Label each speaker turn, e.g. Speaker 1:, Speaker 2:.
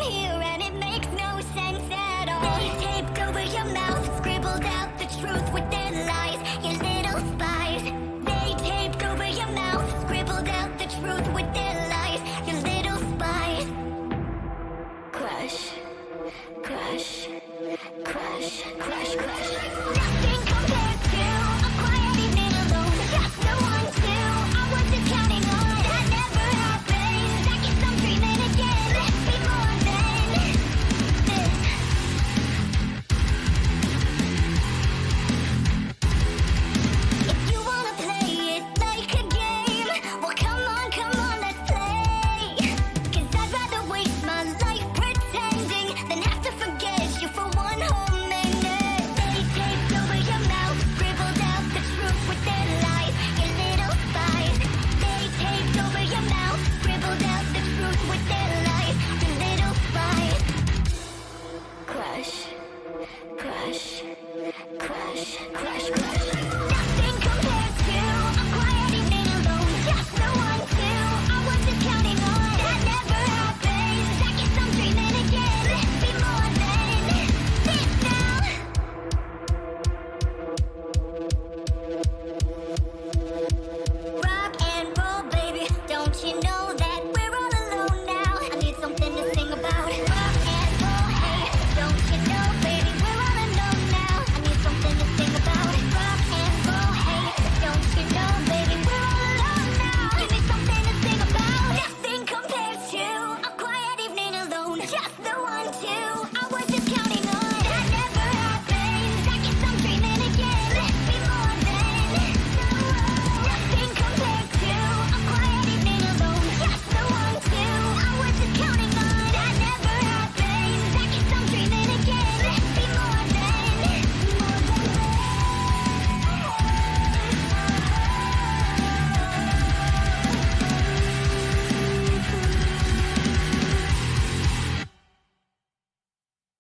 Speaker 1: here and it makes no sense at all. They taped over your mouth, scribbled out the truth with their lies, you little spies. They taped over your mouth, scribbled out the truth with their lies, you little spies. Crush, crush, crush, crush, crush. Nothing compared to a quiet evening alone. Just the one, two, I was just counting on. That never happened. I guess I'm dreaming again. Before then, this. If you wanna play it like a game, well come on, let's play. 'Cause I'd rather waste my life pretending than have to forget you for one whole minute. They taped over your mouth, scribbled out the truth with their lies, you little spies. They taped over your mouth, scribbled out the truth with their lies, you little spies. Crush, crush, crush, crush, crush.